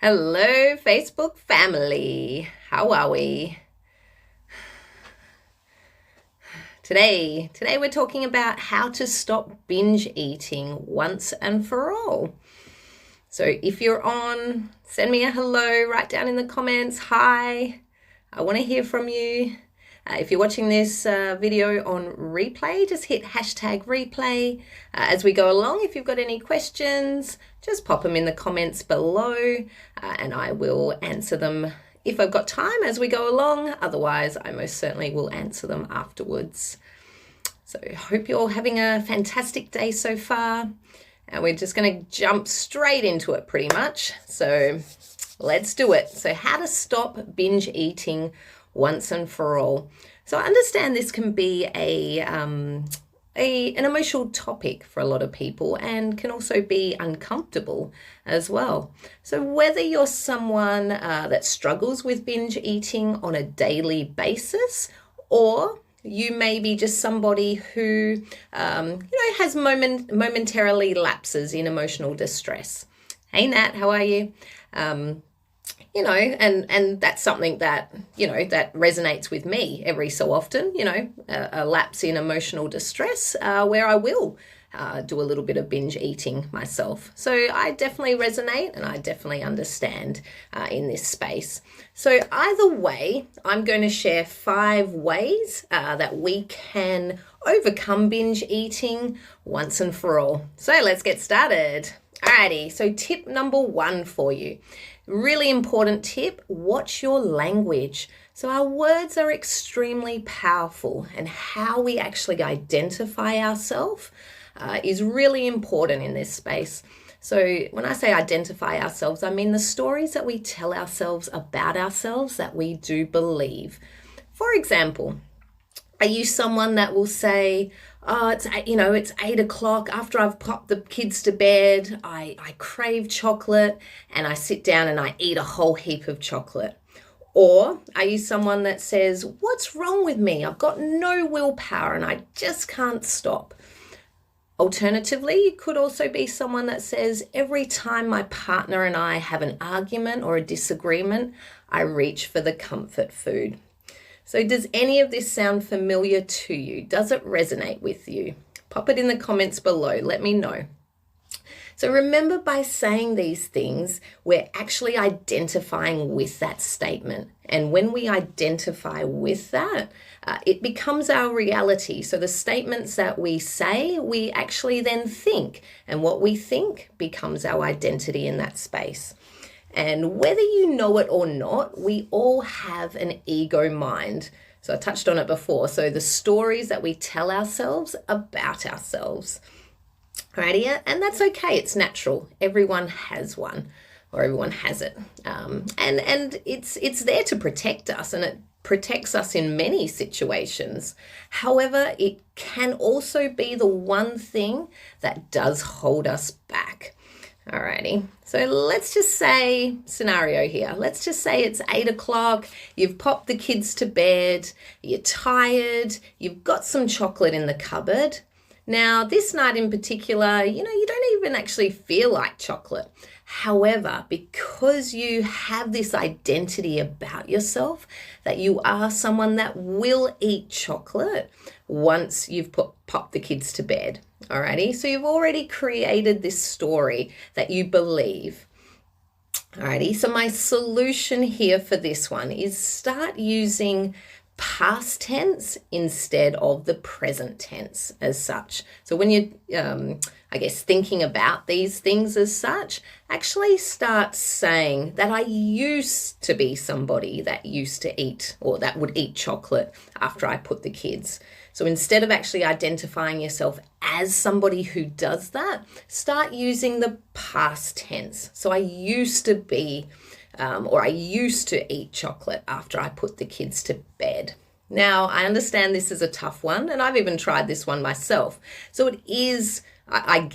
Hello, Facebook family. How are we? Today we're talking about how to stop binge eating once and for all. So if you're on, send me a hello, write down in the comments, hi. I want to hear from you. If you're watching this video on replay, just hit hashtag replay. As we go along, if you've got any questions, just pop them in the comments below and I will answer them if I've got time as we go along. Otherwise, I most certainly will answer them afterwards. So I hope you're all having a fantastic day so far. And we're just going to jump straight into it pretty much. So let's do it. So how to stop binge eating once and for all. So I understand this can be an emotional topic for a lot of people and can also be uncomfortable as well. So whether you're someone that struggles with binge eating on a daily basis, or you may be just somebody who has momentarily lapses in emotional distress. Hey Nat, how are you? And that's something that, that resonates with me every so often, a lapse in emotional distress where I will do a little bit of binge eating myself. So I definitely resonate and I definitely understand in this space. So either way, I'm going to share 5 ways that we can overcome binge eating once and for all. So let's get started. Alrighty, so tip number 1 for you. Really important tip, watch your language. So our words are extremely powerful and how we actually identify ourselves is really important in this space. So when I say identify ourselves, I mean the stories that we tell ourselves about ourselves that we do believe. For example, are you someone that will say, oh, it's 8 o'clock after I've popped the kids to bed, I crave chocolate and I sit down and I eat a whole heap of chocolate? Or are you someone that says, what's wrong with me? I've got no willpower and I just can't stop. Alternatively, you could also be someone that says, every time my partner and I have an argument or a disagreement, I reach for the comfort food. So does any of this sound familiar to you? Does it resonate with you? Pop it in the comments below. Let me know. So remember, by saying these things, we're actually identifying with that statement. And when we identify with that, it becomes our reality. So the statements that we say, we actually then think. And what we think becomes our identity in that space. And whether you know it or not, we all have an ego mind. So I touched on it before. So the stories that we tell ourselves about ourselves. Alrighty, and that's okay. It's natural. Everyone has one, or everyone has it. And it's there to protect us, and it protects us in many situations. However, it can also be the one thing that does hold us back. Alrighty, so let's just say, scenario here, let's just say it's 8 o'clock, you've popped the kids to bed, you're tired, you've got some chocolate in the cupboard. Now, this night in particular, you don't even actually feel like chocolate. However, because you have this identity about yourself that you are someone that will eat chocolate once you've popped the kids to bed. Alrighty, so you've already created this story that you believe. Alrighty, so my solution here for this one is start using past tense instead of the present tense as such. So when you're, thinking about these things as such, actually start saying that I used to be somebody that used to eat, or that would eat chocolate after I put the kids. So instead of actually identifying yourself as somebody who does that, start using the past tense. So I used to be or I used to eat chocolate after I put the kids to bed. Now, I understand this is a tough one, and I've even tried this one myself. So it is, I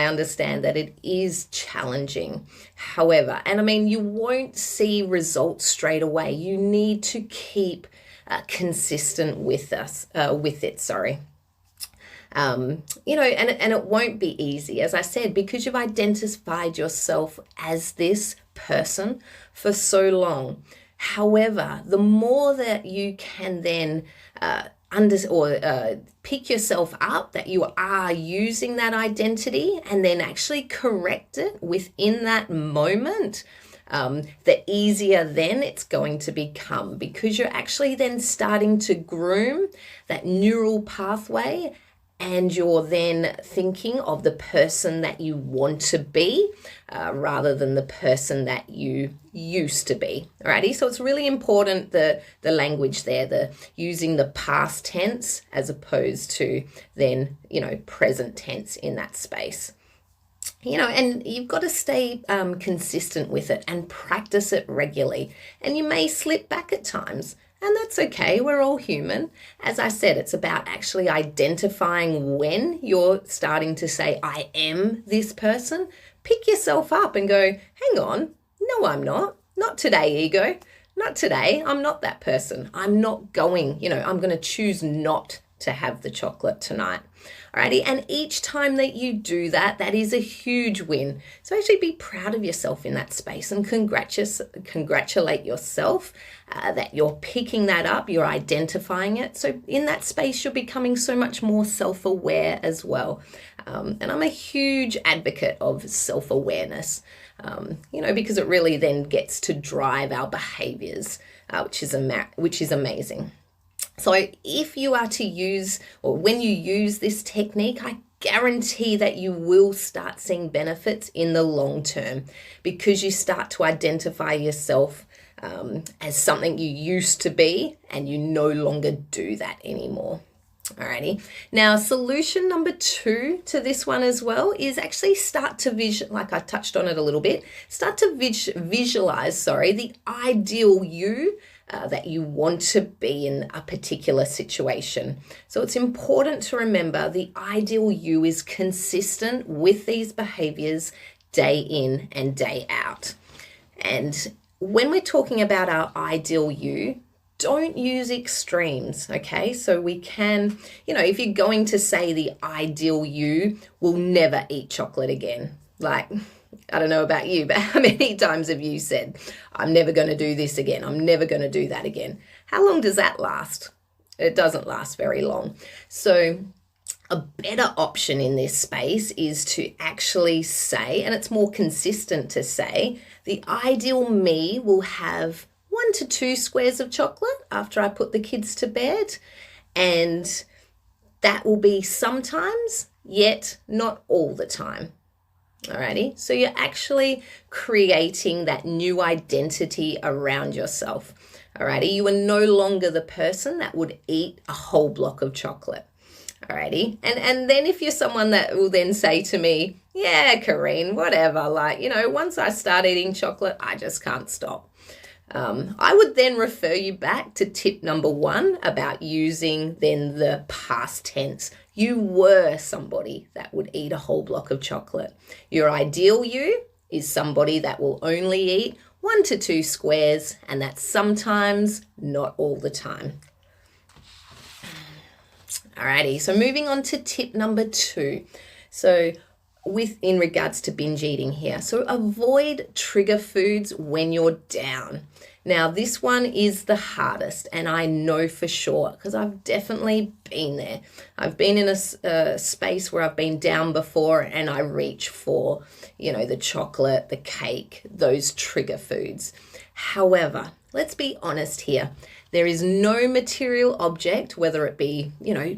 understand that it is challenging. However, you won't see results straight away. You need to keep consistent with it. And it won't be easy, as I said, because you've identified yourself as this person for so long. However, the more that you can then pick yourself up that you are using that identity and then actually correct it within that moment, the easier then it's going to become, because you're actually then starting to groom that neural pathway, and you're then thinking of the person that you want to be rather than the person that you used to be. Alrighty, so it's really important the language there, the using the past tense as opposed to then present tense in that space. And you've got to stay consistent with it and practice it regularly. And you may slip back at times, and that's okay. We're all human. As I said, it's about actually identifying when you're starting to say, I am this person. Pick yourself up and go, hang on, no, I'm not. Not today, ego. Not today. I'm not that person. I'm not going, I'm going to choose not to have the chocolate tonight. Alrighty, and each time that you do that, that is a huge win. So actually be proud of yourself in that space and congratulate yourself that you're picking that up, you're identifying it. So in that space, you're becoming so much more self-aware as well. And I'm a huge advocate of self-awareness, because it really then gets to drive our behaviors, which is amazing. So if you are to use, or when you use this technique, I guarantee that you will start seeing benefits in the long term, because you start to identify yourself as something you used to be and you no longer do that anymore. Alrighty. Now, solution number 2 to this one as well is actually start to like I touched on it a little bit, start to visualize the ideal you that you want to be in a particular situation. So it's important to remember the ideal you is consistent with these behaviors day in and day out. And when we're talking about our ideal you, don't use extremes, okay? So we can, if you're going to say the ideal you will never eat chocolate again, like, I don't know about you, but how many times have you said, I'm never going to do this again, I'm never going to do that again? How long does that last? It doesn't last very long. So a better option in this space is to actually say, and it's more consistent to say, the ideal me will have 1 to 2 squares of chocolate after I put the kids to bed, and that will be sometimes, yet not all the time. Alrighty, so you're actually creating that new identity around yourself. Alrighty, you are no longer the person that would eat a whole block of chocolate. Alrighty, and then if you're someone that will then say to me, yeah, Kareen, whatever, once I start eating chocolate, I just can't stop. I would then refer you back to tip number 1 about using then the past tense. You were somebody that would eat a whole block of chocolate. Your ideal you is somebody that will only eat 1 to 2 squares, and that's sometimes, not all the time. Alrighty, so moving on to tip number 2. So in regards to binge eating here. So avoid trigger foods when you're down. Now, this one is the hardest, and I know for sure because I've definitely been there. I've been in a space where I've been down before, and I reach for, the chocolate, the cake, those trigger foods. However, let's be honest here. There is no material object, whether it be,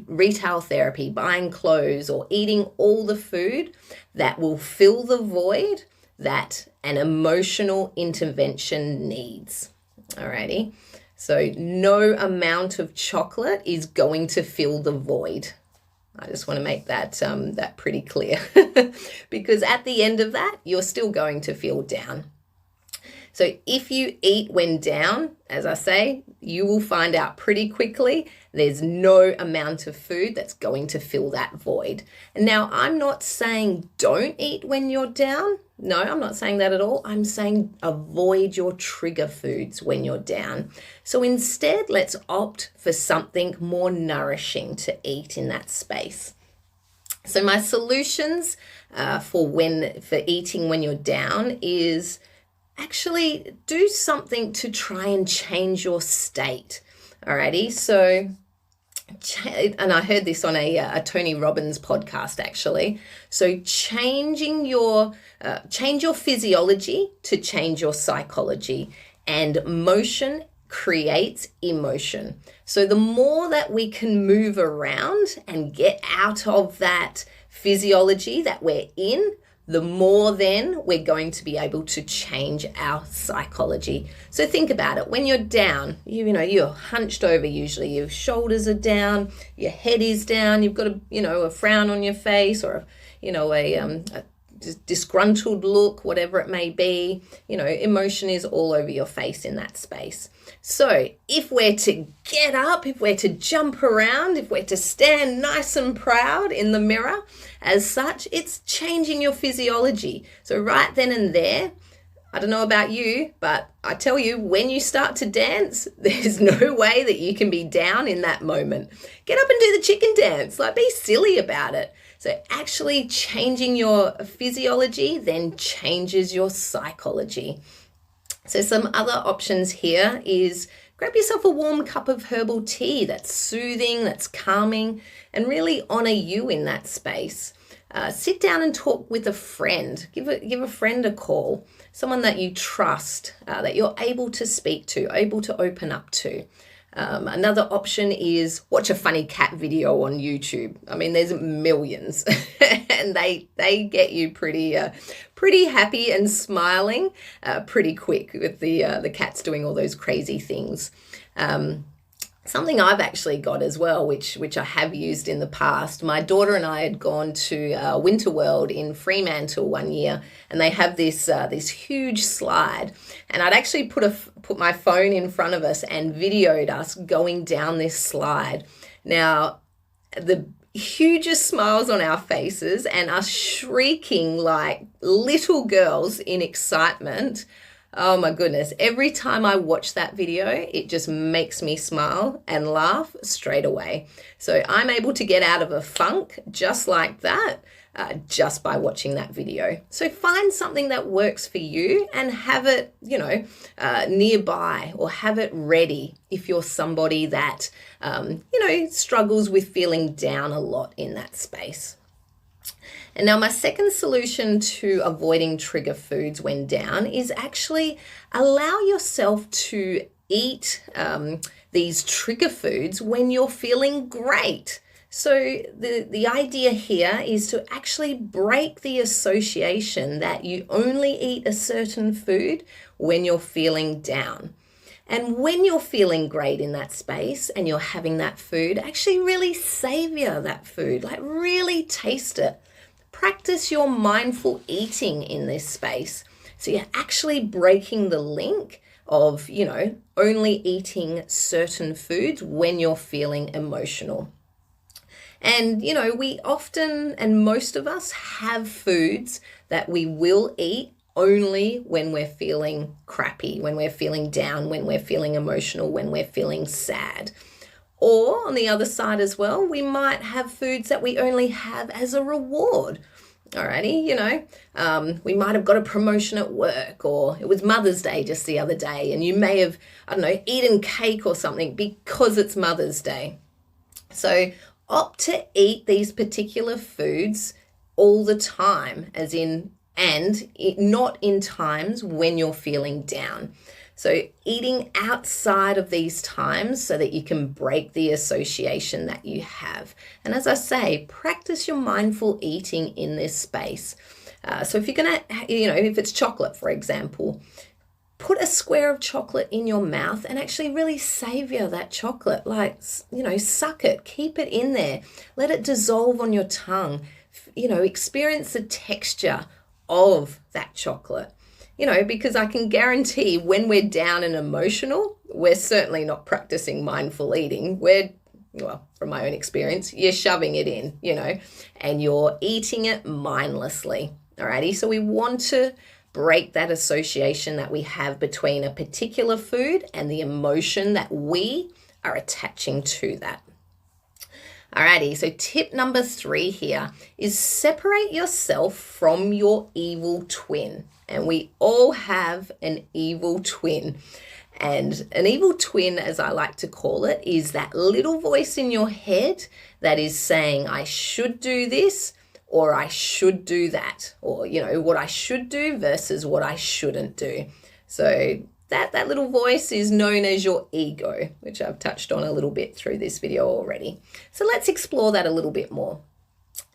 retail therapy, buying clothes, or eating all the food, that will fill the void that an emotional intervention needs. Alrighty. So no amount of chocolate is going to fill the void. I just want to make that pretty clear because at the end of that, you're still going to feel down. So if you eat when down, as I say, you will find out pretty quickly there's no amount of food that's going to fill that void. And now I'm not saying don't eat when you're down. No, I'm not saying that at all. I'm saying avoid your trigger foods when you're down. So instead, let's opt for something more nourishing to eat in that space. So my solutions for eating when you're down is actually do something to try and change your state. Alrighty, so, and I heard this on a Tony Robbins podcast actually. So change your physiology to change your psychology, and motion creates emotion. So the more that we can move around and get out of that physiology that we're in, the more then we're going to be able to change our psychology. So think about it. When you're down, you're hunched over usually. Your shoulders are down, your head is down, you've got a frown on your face, or a disgruntled look, whatever it may be. Emotion is all over your face in that space. So if we're to get up, if we're to jump around, if we're to stand nice and proud in the mirror, as such, it's changing your physiology. So right then and there, I don't know about you, but I tell you, when you start to dance, there's no way that you can be down in that moment. Get up and do the chicken dance, be silly about it. So actually changing your physiology then changes your psychology. So some other options here is grab yourself a warm cup of herbal tea that's soothing, that's calming, and really honor you in that space. Sit down and talk with a friend. Give a friend a call, someone that you trust, that you're able to speak to, able to open up to. Another option is watch a funny cat video on YouTube. I mean, there's millions, and they get you pretty happy and smiling pretty quick with the cats doing all those crazy things. Something I've actually got as well, which I have used in the past. My daughter and I had gone to Winter World in Fremantle one year, and they have this huge slide. And I'd actually put my phone in front of us and videoed us going down this slide. Now, the hugest smiles on our faces and us shrieking like little girls in excitement. Oh my goodness, every time I watch that video, it just makes me smile and laugh straight away. So I'm able to get out of a funk just like that, just by watching that video. So find something that works for you and have it, nearby, or have it ready if you're somebody that, struggles with feeling down a lot in that space. And now my second solution to avoiding trigger foods when down is actually allow yourself to eat these trigger foods when you're feeling great. So the idea here is to actually break the association that you only eat a certain food when you're feeling down. And when you're feeling great in that space and you're having that food, actually really savor that food, really taste it. Practice your mindful eating in this space. So you're actually breaking the link of, only eating certain foods when you're feeling emotional. And, we often, and most of us, have foods that we will eat only when we're feeling crappy, when we're feeling down, when we're feeling emotional, when we're feeling sad. Or on the other side as well, we might have foods that we only have as a reward. Alrighty, we might have got a promotion at work, or it was Mother's Day just the other day, and you may have, eaten cake or something because it's Mother's Day. So opt to eat these particular foods all the time, not in times when you're feeling down. So eating outside of these times so that you can break the association that you have. And as I say, practice your mindful eating in this space. So if you're going to, if it's chocolate, for example, put a square of chocolate in your mouth and actually really savor that chocolate. Suck it, keep it in there. Let it dissolve on your tongue. Experience the texture of that chocolate. Because I can guarantee when we're down and emotional, we're certainly not practicing mindful eating. From my own experience, you're shoving it in, and you're eating it mindlessly. Alrighty, so we want to break that association that we have between a particular food and the emotion that we are attaching to that. Alrighty, so tip number 3 here is separate yourself from your evil twin. And we all have an evil twin. And an evil twin, as I like to call it, is that little voice in your head that is saying, I should do this, or I should do that, or, what I should do versus what I shouldn't do. So that little voice is known as your ego, which I've touched on a little bit through this video already. So let's explore that a little bit more.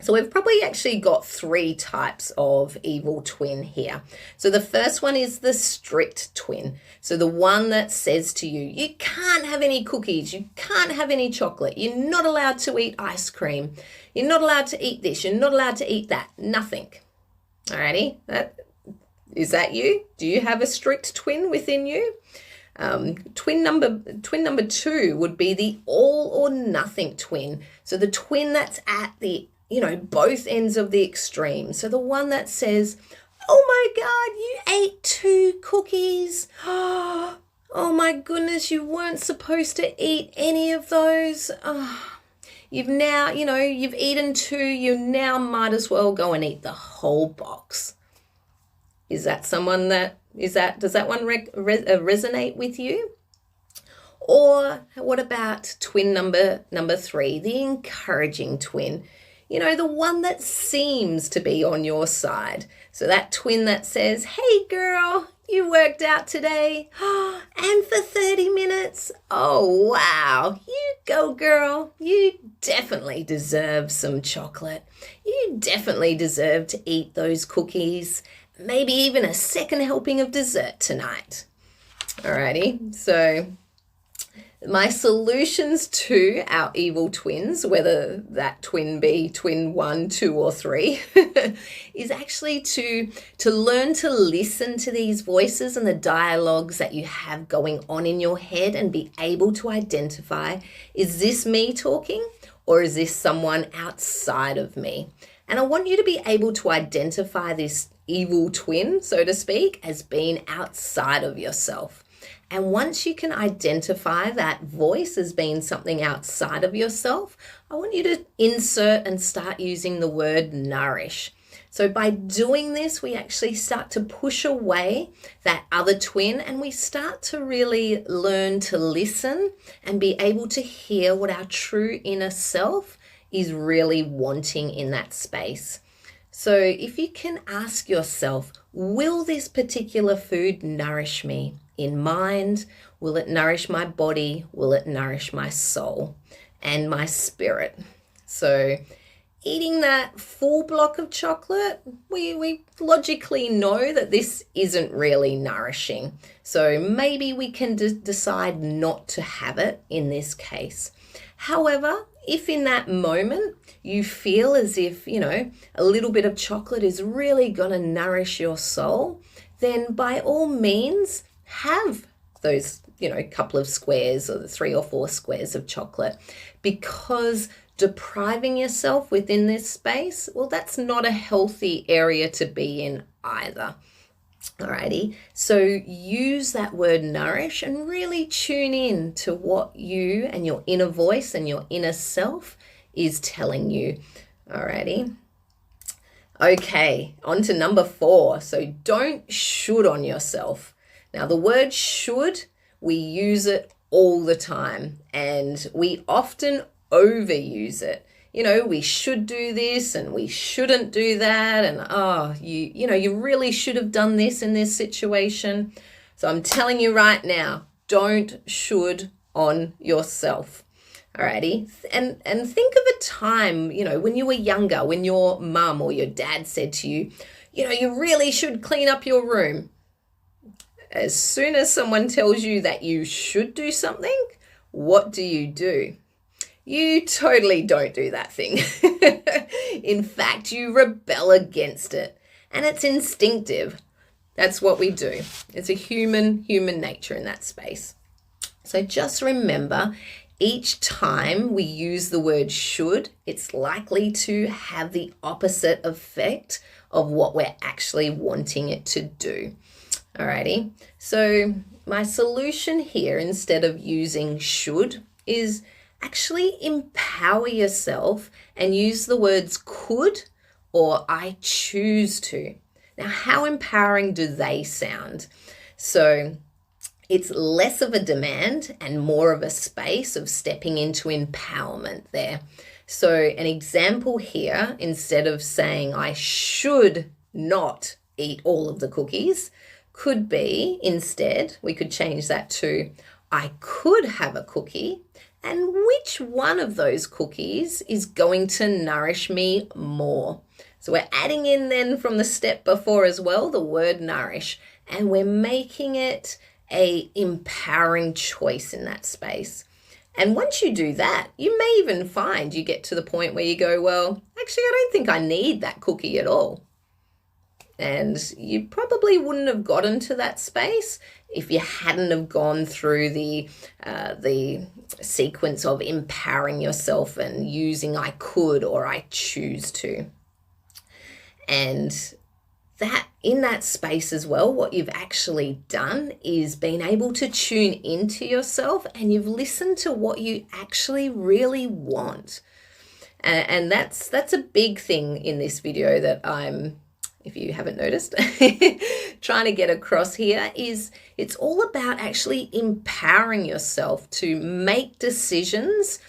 So we've probably actually got 3 types of evil twin here. So the first one is the strict twin. So the one that says to you, you can't have any cookies, you can't have any chocolate, you're not allowed to eat ice cream, you're not allowed to eat this, you're not allowed to eat that, nothing. Alrighty, is that you? Do you have a strict twin within you? Twin number 2 would be the all or nothing twin. So the twin that's at the both ends of the extreme. So the one that says, oh my God, you ate 2 cookies. Oh my goodness, you weren't supposed to eat any of those. You've now, you've eaten 2, you now might as well go and eat the whole box. Does that one resonate with you? Or what about twin number 3, the encouraging twin? The one that seems to be on your side. So that twin that says, hey girl, you worked out today. And for 30 minutes. Oh, wow. You go, girl. You definitely deserve some chocolate. You definitely deserve to eat those cookies. Maybe even a second helping of dessert tonight. Alrighty, so my solutions to our evil twins, whether that twin be twin 1, 2, or 3, is actually to learn to listen to these voices and the dialogues that you have going on in your head and be able to identify, is this me talking or is this someone outside of me? And I want you to be able to identify this evil twin, so to speak, as being outside of yourself. And once you can identify that voice as being something outside of yourself, I want you to insert and start using the word nourish. So by doing this, we actually start to push away that other twin and we start to really learn to listen and be able to hear what our true inner self is really wanting in that space. So if you can ask yourself, will this particular food nourish me in mind? Will it nourish my body? Will it nourish my soul and my spirit? So eating that full block of chocolate, we logically know that this isn't really nourishing. So maybe we can decide not to have it in this case. However, if in that moment you feel as if, a little bit of chocolate is really going to nourish your soul, then by all means have those, couple of squares or the 3 or 4 squares of chocolate, because depriving yourself within this space, well, that's not a healthy area to be in either. Alrighty, so use that word nourish and really tune in to what you and your inner voice and your inner self is telling you. Alrighty. Okay, on to number 4. So don't should on yourself. Now the word should, we use it all the time and we often overuse it. We should do this and we shouldn't do that. And, you really should have done this in this situation. So I'm telling you right now, don't should on yourself. Alrighty. And think of a time, when you were younger, when your mum or your dad said to you, you really should clean up your room. As soon as someone tells you that you should do something, what do? You totally don't do that thing. In fact, you rebel against it. And it's instinctive. That's what we do. It's a human nature in that space. So just remember, each time we use the word should, it's likely to have the opposite effect of what we're actually wanting it to do. Alrighty. So my solution here, instead of using should, is actually empower yourself and use the words could or I choose to. Now, how empowering do they sound? So it's less of a demand and more of a space of stepping into empowerment there. So an example here, instead of saying I should not eat all of the cookies, could be instead, we could change that to I could have a cookie, and which one of those cookies is going to nourish me more? So we're adding in then from the step before as well, the word nourish, and we're making it a empowering choice in that space. And once you do that, you may even find you get to the point where you go, well, actually, I don't think I need that cookie at all. And you probably wouldn't have gotten to that space if you hadn't have gone through the sequence of empowering yourself and using I could or I choose to. And that in that space as well, what you've actually done is been able to tune into yourself and you've listened to what you actually really want. And that's a big thing in this video that I'm, if you haven't noticed, trying to get across here is it's all about actually empowering yourself to make decisions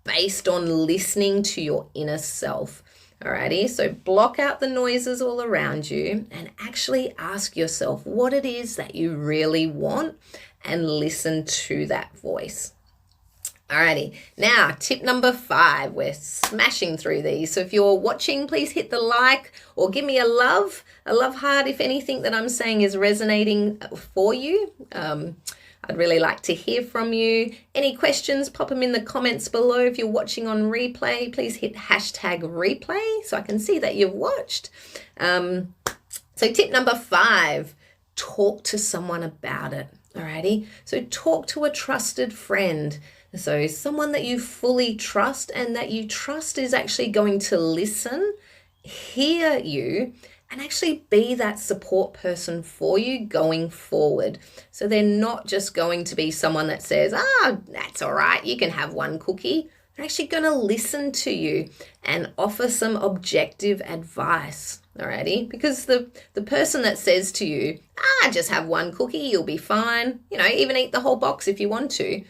based on listening to your inner self. Alrighty, so block out the noises all around you and actually ask yourself what it is that you really want and listen to that voice. Alrighty, now tip number 5, we're smashing through these. So if you're watching, please hit the like or give me a love heart if anything that I'm saying is resonating for you. I'd really like to hear from you. Any questions, pop them in the comments below. If you're watching on replay, please hit #replay so I can see that you've watched. So tip number 5, talk to someone about it. Alrighty, so talk to a trusted friend. So someone that you fully trust and that you trust is actually going to listen, hear you, and actually be that support person for you going forward. So they're not just going to be someone that says, that's all right, you can have one cookie. They're actually going to listen to you and offer some objective advice, alrighty? Because the person that says to you, just have one cookie, you'll be fine, even eat the whole box if you want to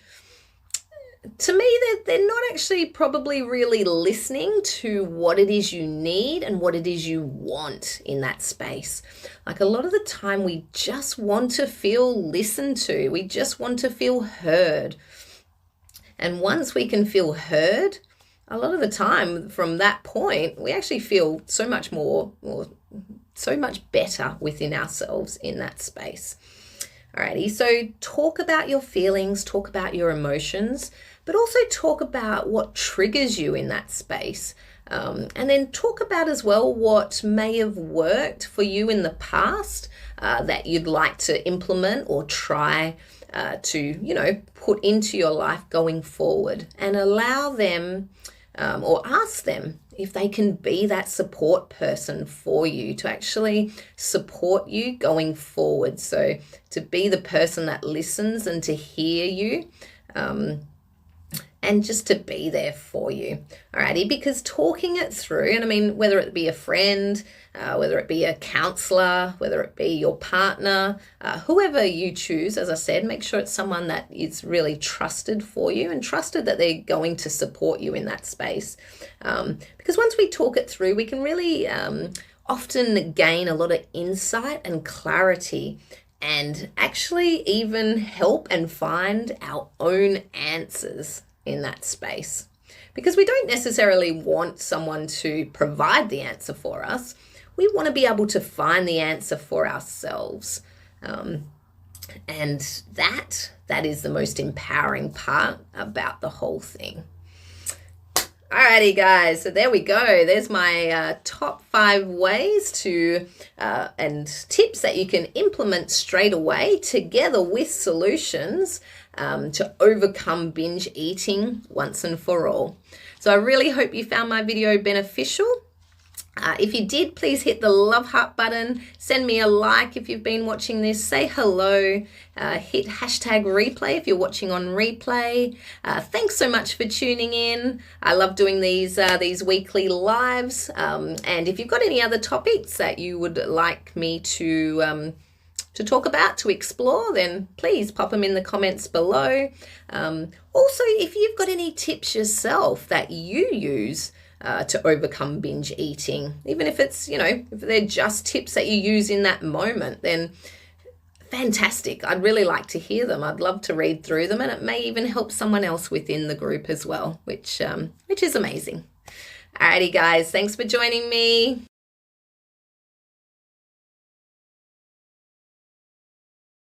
me, they're not actually probably really listening to what it is you need and what it is you want in that space. Like a lot of the time, we just want to feel listened to. We just want to feel heard. And once we can feel heard, a lot of the time from that point, we actually feel so much more or so much better within ourselves in that space. Alrighty, so talk about your feelings, talk about your emotions, but also talk about what triggers you in that space. And then talk about as well what may have worked for you in the past that you'd like to implement or try to, put into your life going forward, and allow them or ask them if they can be that support person for you to actually support you going forward. So to be the person that listens and to hear you, and just to be there for you. Alrighty, because talking it through, and I mean, whether it be a friend, whether it be a counselor, whether it be your partner, whoever you choose, as I said, make sure it's someone that is really trusted for you and trusted that they're going to support you in that space. Because once we talk it through, we can really often gain a lot of insight and clarity and actually even help and find our own answers in that space. Because we don't necessarily want someone to provide the answer for us. We want to be able to find the answer for ourselves. And that is the most empowering part about the whole thing. Alrighty, guys, so there we go. There's my top 5 ways to and tips that you can implement straight away together with solutions to overcome binge eating once and for all. So I really hope you found my video beneficial. If you did, please hit the love heart button. Send me a like if you've been watching this. Say hello. Hit hashtag replay if you're watching on replay. Thanks so much for tuning in. I love doing these weekly lives. And if you've got any other topics that you would like me to talk about, to explore, then please pop them in the comments below. Also, if you've got any tips yourself that you use to overcome binge eating, even if it's, if they're just tips that you use in that moment, then fantastic. I'd really like to hear them. I'd love to read through them, and it may even help someone else within the group as well, which is amazing. Alrighty, guys, thanks for joining me.